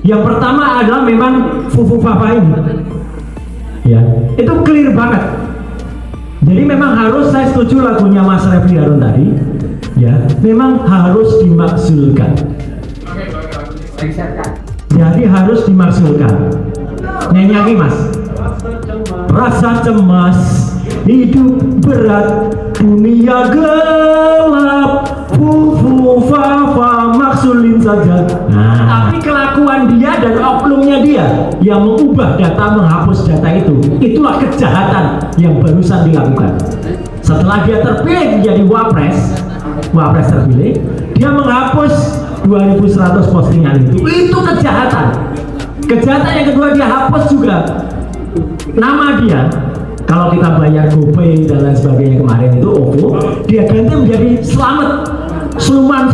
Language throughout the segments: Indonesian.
Yang pertama adalah memang Fufu Fafa ini, ya, itu clear banget. Jadi memang harus, saya setuju lagunya Mas Refli Harun tadi, ya, memang harus dimakzulkan. Jadi harus dimakzulkan. Nyanyi lagi Mas. Rasa cemas, hidup berat, dunia gelap, Fufu Fafa maksulin saja. Nah, tapi kelakuan dia dan oknumnya dia yang mengubah data, menghapus data itu, itulah kejahatan yang barusan dilakukan. Setelah dia terpilih menjadi wapres terpilih, dia menghapus 2100 postingan itu kejahatan. Kejahatan yang kedua, dia hapus juga nama dia. Kalau kita bayar GoPay dan lain sebagainya kemarin itu OVO, dia ganti menjadi Selamat, Sluman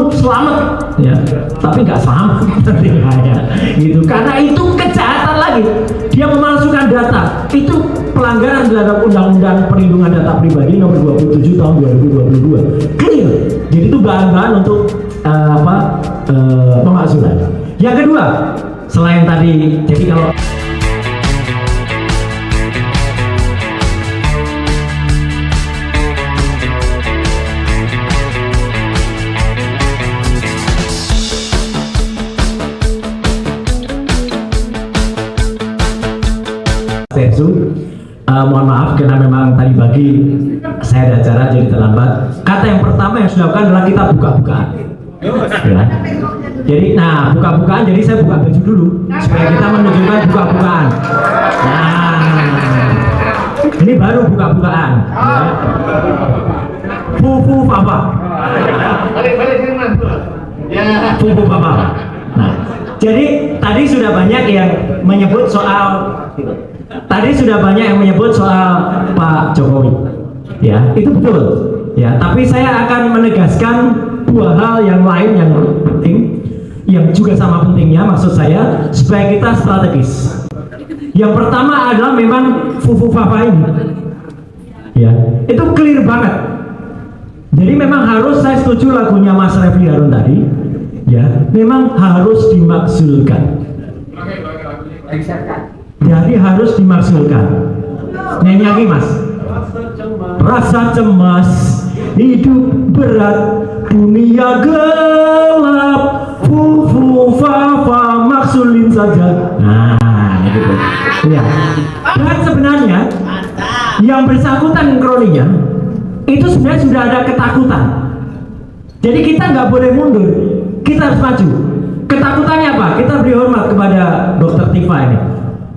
Selamat, ya, tapi nggak selamat ya, gitu. Karena itu kejahatan lagi, dia memalsukan data, itu pelanggaran terhadap Undang-Undang Perlindungan Data Pribadi Nomor 27 Tahun 2022. Clear. Jadi itu bahan-bahan untuk pemakzulan. Yang kedua, selain tadi, jadi kalau mohon maaf karena memang tadi pagi saya ada acara jadi terlambat. Kata yang pertama yang sudah dilakukan adalah kita buka-bukaan, ya. Jadi, nah, buka-bukaan, jadi saya buka baju dulu supaya kita menunjukkan buka-bukaan. Nah, ini baru buka-bukaan, ya. Fufu Fafa. Fufu Fafa. Nah, jadi tadi sudah banyak yang menyebut soal Pak Jokowi, ya, itu betul, ya. Tapi saya akan menegaskan dua hal yang lain yang penting, yang juga sama pentingnya, maksud saya, supaya kita strategis. Yang pertama adalah memang Fufu Fafa ini, ya, itu clear banget. Jadi memang harus, saya setuju lagunya Mas Refli Harun tadi, ya, memang harus dimakzulkan. Jadi harus dimakzulkan. Nyanyi lagi Mas. Rasa cemas, hidup berat, dunia gelap, Fufu Fafa maksulin saja. Nah, gitu. Ya. Dan sebenarnya yang bersangkutan kroninya itu sebenarnya sudah ada ketakutan. Jadi kita nggak boleh mundur, kita harus maju. Ketakutannya apa? Kita beri hormat kepada Dr. Tifa ini,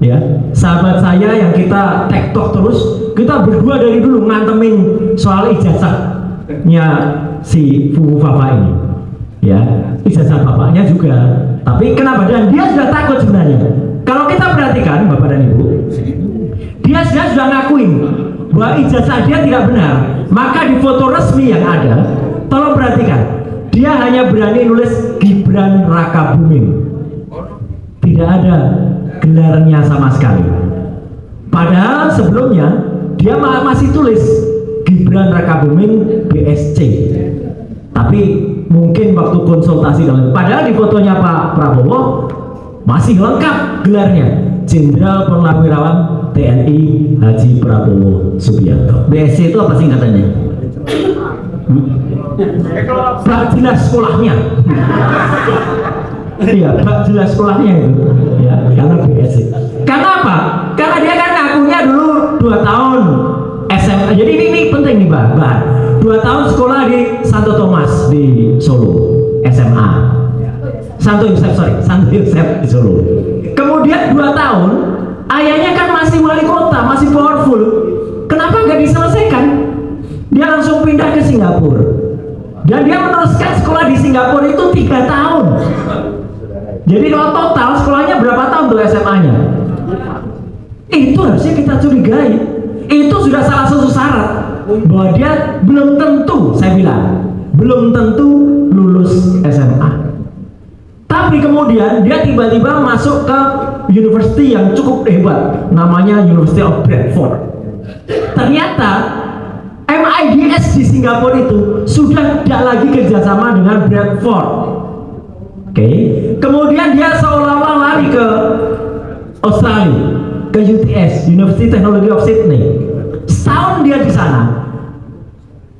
ya, sahabat saya yang kita tektok terus. Kita berdua dari dulu ngantemin soal ijazahnya si Fufu Fafa ini, ya, ijazah bapaknya juga. Tapi kenapa? Dan dia sudah takut sebenarnya. Kalau kita perhatikan Bapak dan Ibu, dia sudah ngakuin bahwa ijazah dia tidak benar. Maka di foto resmi yang ada, tolong perhatikan, dia hanya berani nulis Gibran Rakabuming, tidak ada gelarnya sama sekali. Padahal sebelumnya dia masih tulis Gibran Rakabuming BSC. Tapi mungkin waktu konsultasi dengan, padahal di fotonya Pak Prabowo masih lengkap gelarnya, Jenderal Purnawirawan TNI Haji Prabowo Subianto. BSC itu apa singkatannya? Bak jelas sekolahnya. Iya, bak jelas sekolahnya itu, ya, karena BSC. Karena apa? Karena dia kan ngakunya dulu 2 tahun SMA. Jadi ini penting nih Mbak. 2 tahun sekolah di Santo Thomas di Solo, SMA. Santo Yosef di Solo. Kemudian 2 tahun, ayahnya kan masih wali kota, masih powerful. Kenapa nggak diselesaikan? Dia langsung pindah ke Singapura. Dan dia meneruskan sekolah di Singapura itu 3 tahun. Jadi kalau total sekolahnya berapa tahun tuh SMA-nya? Itu harusnya kita curigai. Itu sudah salah satu syarat bahwa dia belum tentu, saya bilang, belum tentu lulus SMA. Tapi kemudian dia tiba-tiba masuk ke university yang cukup hebat, namanya University of Bradford. Ternyata MIDS di Singapura itu sudah tidak lagi kerjasama dengan Bradford. Oke. Kemudian dia seolah-olah UTS, University Technology of Sydney. Setahun dia di sana.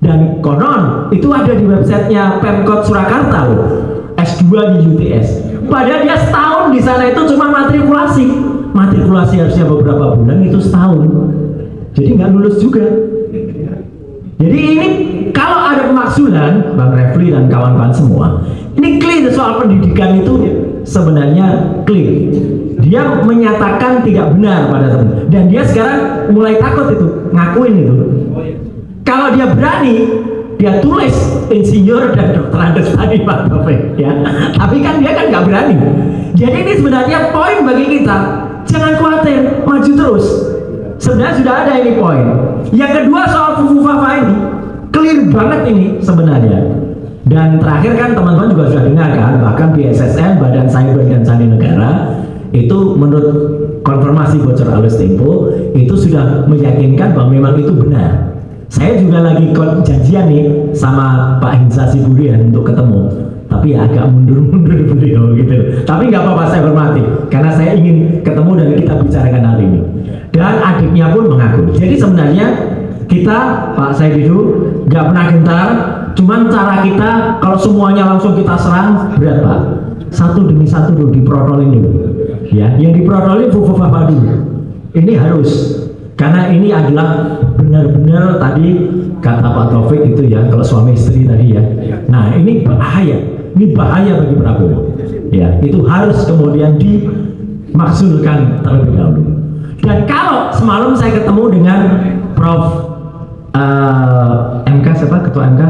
Dan konon itu ada di websitenya Pemkot Surakarta loh, S2 di UTS. Padahal dia setahun di sana itu cuma matrikulasi harusnya beberapa bulan, itu setahun. Jadi nggak lulus juga. Jadi ini kalau ada pemakzulan, Bang Refli dan kawan-kawan semua, ini clear soal pendidikan itu sebenarnya clear. Dia menyatakan tidak benar pada teman, dan dia sekarang mulai takut itu, ngakuin itu. Kalau dia berani, dia tulis insinyur dan dokter tadi Pak Taufik, ya. Tapi kan dia kan nggak berani. Jadi ini sebenarnya poin bagi kita, jangan khawatir, maju terus. Sebenarnya sudah ada ini poin. Yang kedua soal Fufu Fafa ini, clear banget ini sebenarnya. Dan terakhir kan teman-teman juga sudah dengar kan, bahkan BSSN, Badan Cyber dan Sandi Negara, itu menurut konfirmasi bocor halus Tempo, itu sudah meyakinkan bahwa memang itu benar. Saya juga lagi janjian nih sama Pak Hinsa Siburian untuk ketemu, tapi ya agak mundur-mundur beliau gitu. Tapi nggak apa-apa, saya hormati karena saya ingin ketemu dan kita bicarakan hal ini. Dan adiknya pun mengaku. Jadi sebenarnya kita, Pak Saididu, nggak pernah gentar. Cuman cara kita kalau semuanya langsung kita serang berat Pak. Satu demi satu dulu diprotolin dulu. Ya, yang diprotolin Fufu Fafa dulu. Ini harus. Karena ini adalah benar-benar tadi kata Pak Taufik itu ya, kalau suami istri tadi ya. Nah ini bahaya bagi Prabowo. Ya, itu harus kemudian dimaksudkan terlebih dahulu. Dan kalau semalam saya ketemu dengan Prof MK siapa? Ketua MK?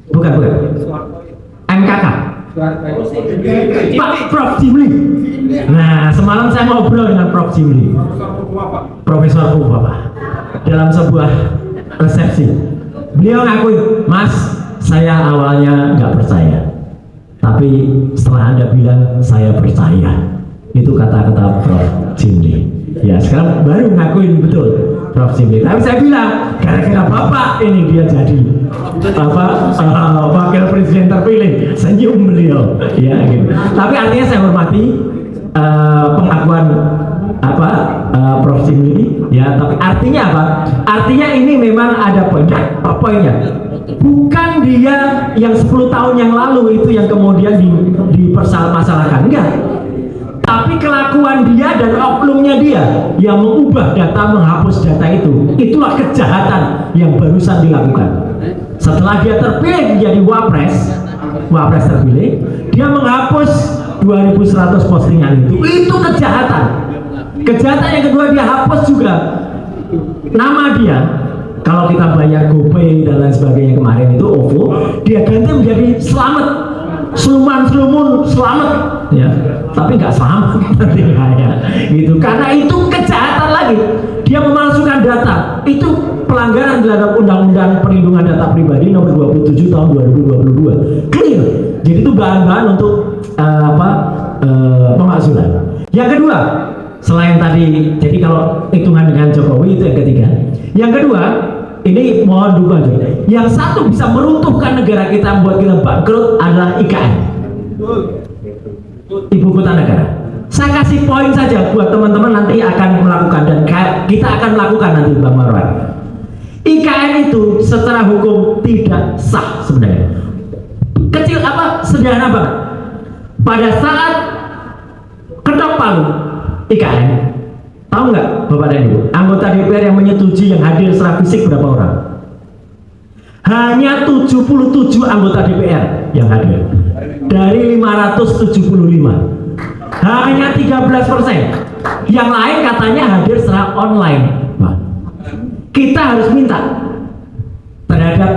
Bukan. MKK. Pak Prof Jimli. Nah, semalam saya ngobrol dengan Prof Jimli, Profesor Fufu Fafa, dalam sebuah resepsi. Beliau ngakui, Mas, saya awalnya nggak percaya, tapi setelah Anda bilang saya percaya. Itu kata-kata Prof Jimli. Ya, sekarang baru ngakuin betul Prof Jimli. Tapi saya bilang, gara-gara Bapak ini dia jadi wakil presiden terpilih. Senyum beliau. Ya, gitu. Tapi artinya saya hormati pengakuan Prof Jimli. Ya, tapi artinya apa? Artinya ini memang ada poinnya. Bukan dia yang 10 tahun yang lalu itu yang kemudian dipermasalahkan, enggak. Tapi kelakuan dia dan oknumnya dia yang mengubah data, menghapus data itulah kejahatan yang barusan dilakukan. Setelah dia terpilih menjadi wapres terpilih, dia menghapus 2.100 postingan itu kejahatan. Kejahatan yang kedua, dia hapus juga nama dia. Kalau kita bayar GoPay dan lain sebagainya kemarin itu OVO, dia ganti menjadi Selamat, Sluman Selamat, ya. Tapi nggak selamat ya, gitu. Karena itu kejahatan lagi. Dia memalsukan data. Itu pelanggaran terhadap Undang-Undang Perlindungan Data Pribadi Nomor 27 Tahun 2022. Clear. Jadi itu bahan-bahan untuk pemakzulan. Yang kedua, selain tadi, jadi kalau hitungan dengan Jokowi itu yang ketiga. Yang kedua, ini mohon dukungan juga. Yang satu bisa meruntuhkan negara kita, membuat kita bangkrut adalah IKN, Ibu Kota Negara. Saya kasih poin saja buat teman-teman nanti akan melakukan, dan kita akan melakukan nanti Bang Marwan. IKN itu secara hukum tidak sah sebenarnya. Kecil sederhana banget. Pada saat ketok palu IKN, tahu nggak Bapak dan Ibu, anggota DPR yang menyetujui yang hadir secara fisik berapa orang? Hanya 77 anggota DPR yang hadir dari 575. Hanya 13%. Yang lain katanya hadir secara online. Nah, kita harus minta terhadap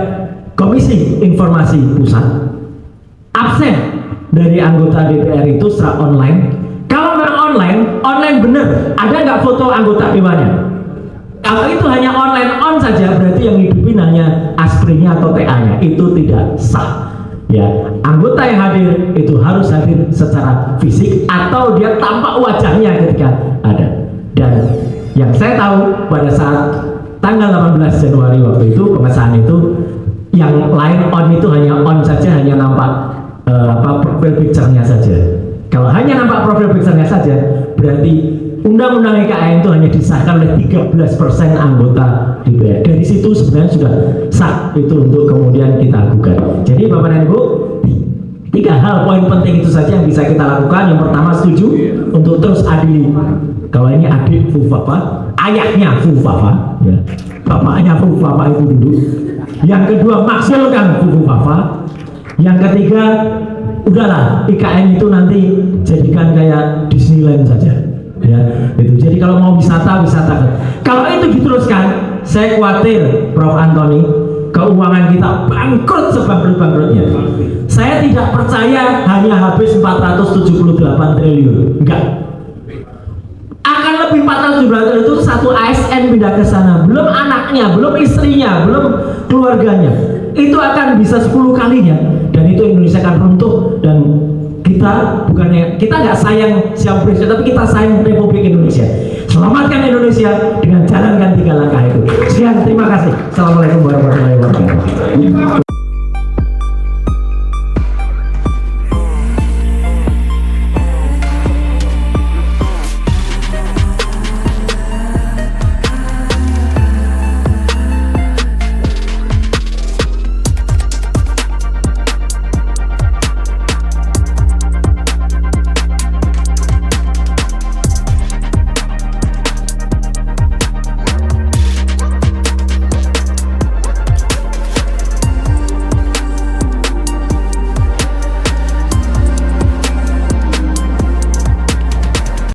Komisi Informasi Pusat absen dari anggota DPR itu secara online. Kalau memang online bener, ada nggak foto anggota dewannya? Kalau itu hanya on saja, berarti yang hidupin hanya aspirnya atau TA-nya, itu tidak sah. Ya, anggota yang hadir itu harus hadir secara fisik atau dia tampak wajahnya ketika ada. Dan yang saya tahu pada saat tanggal 18 Januari waktu itu pengesahan itu, yang lain on itu hanya on saja, hanya nampak profil picture-nya saja. Kalau hanya nampak profil picture-nya saja, berarti undang-undang IKN itu hanya disahkan oleh 13% anggota DPR. Dari situ sebenarnya sudah sah itu untuk kemudian kita agukan. Jadi Bapak dan Ibu, 3 hal poin penting itu saja yang bisa kita lakukan. Yang pertama, setuju untuk terus adili. Kalau ini adik Fufafa, ayahnya Fufafa, ya. Bapaknya Fufafa itu dulu. Yang kedua, maksulkan Fufafa. Yang ketiga, udahlah IKN itu nanti jadikan kayak Disneyland saja, ya. Itu. Jadi kalau mau wisata. Kalau itu diteruskan, saya khawatir Prof. Antoni, keuangan kita bangkrut sebangkrut-bangkrutnya. Saya tidak percaya hanya habis 478 triliun. Enggak. Akan lebih 478 triliun itu satu ASN pindah ke sana, belum anaknya, belum istrinya, belum keluarganya. Itu akan bisa 10 kalinya, dan itu Indonesia akan runtuh. Dan kita nggak sayang siapa presiden, tapi kita sayang Republik Indonesia. Selamatkan Indonesia dengan jalankan 3 langkah itu. Sekian, terima kasih. Assalamualaikum warahmatullahi wabarakatuh.